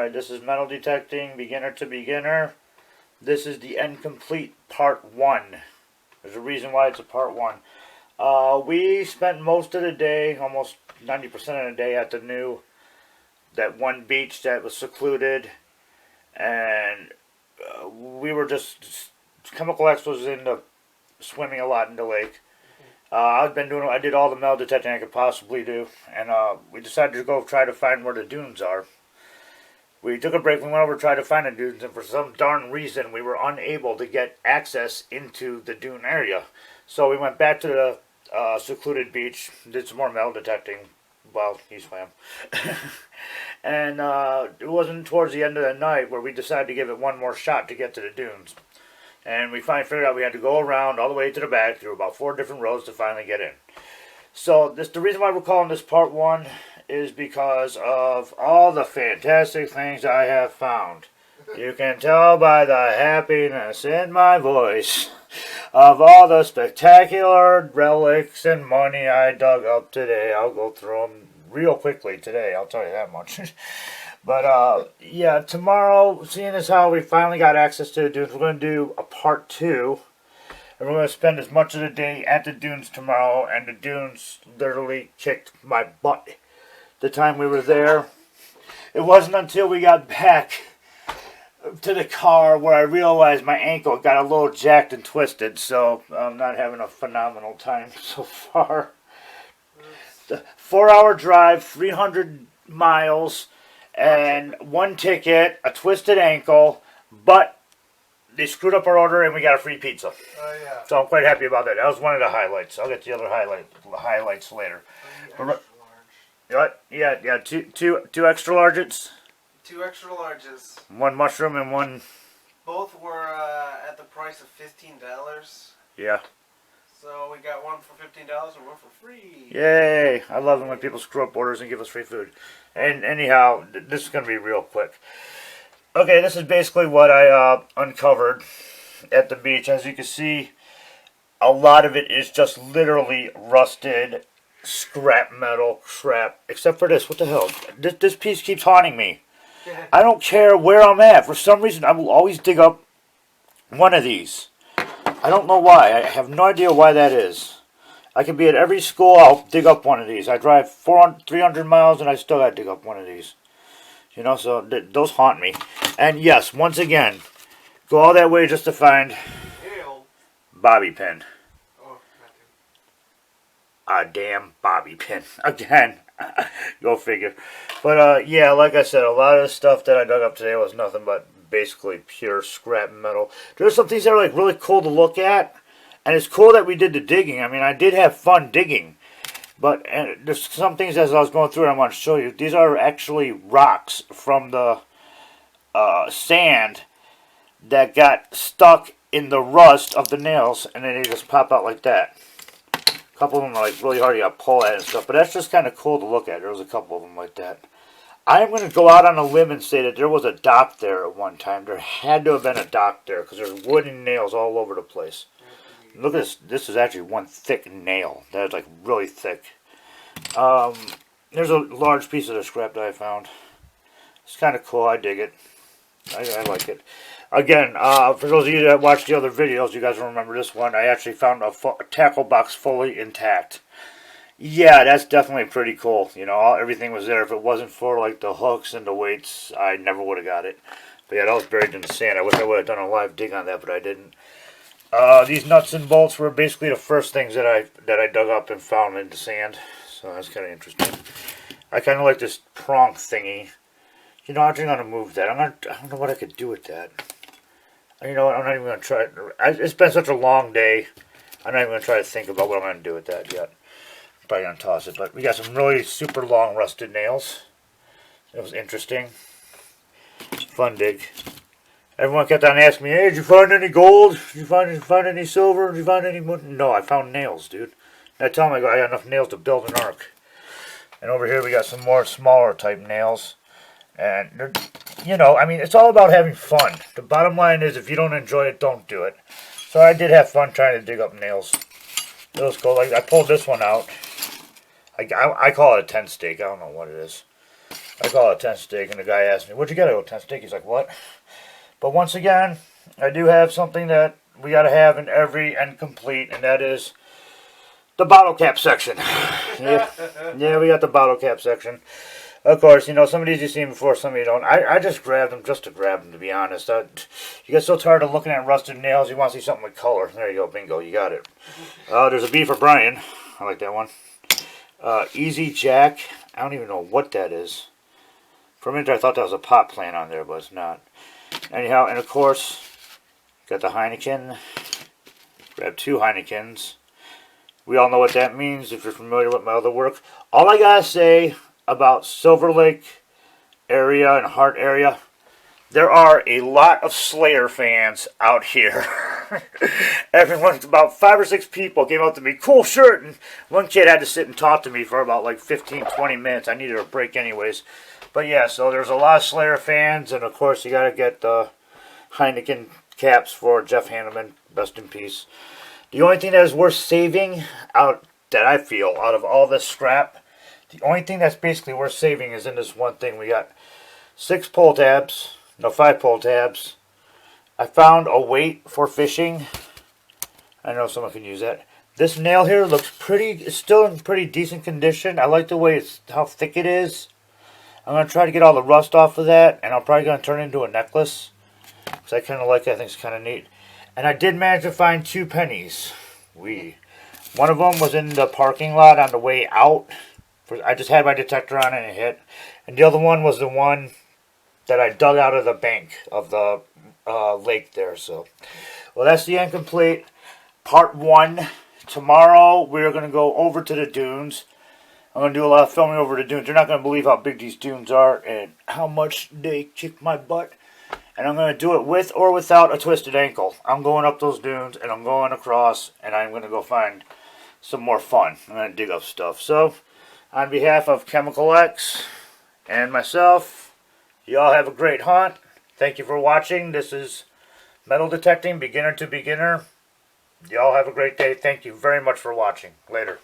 Alright, this is metal detecting, beginner to beginner. This is the incomplete part 1. There's a reason why it's a part 1. We spent most of the day, almost 90% of the day at that one beach that was secluded. And we were just, Chemical X was into swimming a lot in the lake. I did all the metal detecting I could possibly do. And we decided to go try to find where the dunes are. We took a break, we went over to try to find the dunes, and for some darn reason we were unable to get access into the dune area. So we went back to the secluded beach, did some more metal detecting while he swam. And it wasn't towards the end of the night where we decided to give it one more shot to get to the dunes. And we finally figured out we had to go around all the way to the back through about 4 different roads to finally get in. So the reason why we're calling this part 1 is because of all the fantastic things I have found. You can tell by the happiness in my voice of all the spectacular relics and money I dug up today. I'll go through them real quickly today, I'll tell you that much. But yeah, tomorrow, seeing as how we finally got access to the dunes, we're going to do a part 2. And we're going to spend as much of the day at the dunes tomorrow, and the dunes literally kicked my butt the time we were there. It wasn't until we got back to the car where I realized my ankle got a little jacked and twisted, so I'm not having a phenomenal time so far. The 4-hour drive, 300 miles, and 1 ticket, a twisted ankle, but they screwed up our order and we got a free pizza. Oh, yeah. So I'm quite happy about that. That was one of the highlights. I'll get the other highlights later. What? Yeah, two extra larges. 2 extra larges. 1 mushroom and 1. Both were at the price of $15. Yeah. So we got 1 for $15 and 1 for free. Yay! I love it when people screw up orders and give us free food. And anyhow, this is going to be real quick. Okay, this is basically what I uncovered at the beach. As you can see, a lot of it is just literally rusted scrap metal crap, except for this. What the hell? This piece keeps haunting me. I don't care where I'm at. For some reason, I will always dig up one of these. I don't know why. I have no idea why that is. I can be at every school, I'll dig up one of these. I drive 300 miles and I still gotta dig up one of these. You know, so those haunt me. And yes, once again, go all that way just to find bobby pin. A damn bobby pin. Again. Go figure. But yeah, like I said, a lot of the stuff that I dug up today was nothing but basically pure scrap metal. There's some things that are like really cool to look at. And it's cool that we did the digging. I mean, I did have fun digging. But there's some things as I was going through it I want to show you. These are actually rocks from the sand that got stuck in the rust of the nails. And then they just pop out like that. A couple of them are like really hard, you gotta pull at and stuff, but that's just kind of cool to look at. There was a couple of them like that. I am going to go out on a limb and say that there was a dock there at one time. There had to have been a dock there because there's wooden nails all over the place. Look at this. This is actually one thick nail. That is like really thick. There's a large piece of the scrap that I found. It's kind of cool. I dig it. I like it. Again, for those of you that watched the other videos, you guys will remember this one. I actually found a tackle box fully intact. Yeah, that's definitely pretty cool. You know, everything was there. If it wasn't for like the hooks and the weights, I never would have got it. But yeah, that was buried in the sand. I wish I would have done a live dig on that, but I didn't. These nuts and bolts were basically the first things that I dug up and found in the sand. So that's kind of interesting. I kind of like this prong thingy. You know, I'm just going to move that. I don't know what I could do with that. You know what, I'm not even going to try it. It's been such a long day. I'm not even going to try to think about what I'm going to do with that yet. I'm probably going to toss it. But we got some really super long rusted nails. It was interesting. Fun dig. Everyone kept on asking me, hey, did you find any gold? Did you find any silver? Did you find any money? No, I found nails, dude. And I tell them I got enough nails to build an ark. And over here we got some more smaller type nails. And they're, you know, I mean, it's all about having fun. The bottom line is, if you don't enjoy it, don't do it. So I did have fun trying to dig up nails. It was cool. Like, I pulled this one out. I call it a tent stake. I don't know what it is. I call it a tent stake, and the guy asked me, "What'd you get out of a tent stake?" He's like, "What?" But once again, I do have something that we got to have in every end complete, and that is the bottle cap section. Yeah, we got the bottle cap section. Of course, you know, some of these you've seen before, some of you don't. I just grabbed them just to grab them, to be honest. You get so tired of looking at rusted nails, you want to see something with color. There you go, bingo, you got it. There's a B for Brian. I like that one. Easy Jack. I don't even know what that is. For a minute I thought that was a pot plant on there, but it's not. Anyhow, and of course, got the Heineken. Grab 2 Heinekens. We all know what that means if you're familiar with my other work. All I gotta say about Silver Lake area and Hart area, there are a lot of Slayer fans out here. Everyone's about 5 or 6 people came up to me, cool shirt, and one kid had to sit and talk to me for about like 15-20 minutes. I needed a break anyways. But yeah, so there's a lot of Slayer fans, and of course you gotta get the Heineken caps for Jeff Hanneman, rest in peace. The only thing that is worth saving out, that I feel, out of all this scrap, the only thing that's basically worth saving is in this one thing. We got 5 pull tabs. I found a weight for fishing. I know someone can use that. This nail here looks pretty, it's still in pretty decent condition. I like the way how thick it is. I'm going to try to get all the rust off of that, and I'm probably going to turn it into a necklace. Because I kind of like it. I think it's kind of neat. And I did manage to find 2 pennies. One of them was in the parking lot on the way out. I just had my detector on and it hit. And the other one was the one that I dug out of the bank of the lake there. So, well, that's the end complete. Part 1. Tomorrow we're going to go over to the dunes. I'm going to do a lot of filming over the dunes. You're not going to believe how big these dunes are and how much they kick my butt. And I'm going to do it with or without a twisted ankle. I'm going up those dunes and I'm going across and I'm going to go find some more fun. I'm going to dig up stuff. So, on behalf of Chemical X and myself, y'all have a great hunt. Thank you for watching. This is Metal Detecting, Beginner to Beginner. Y'all have a great day. Thank you very much for watching. Later.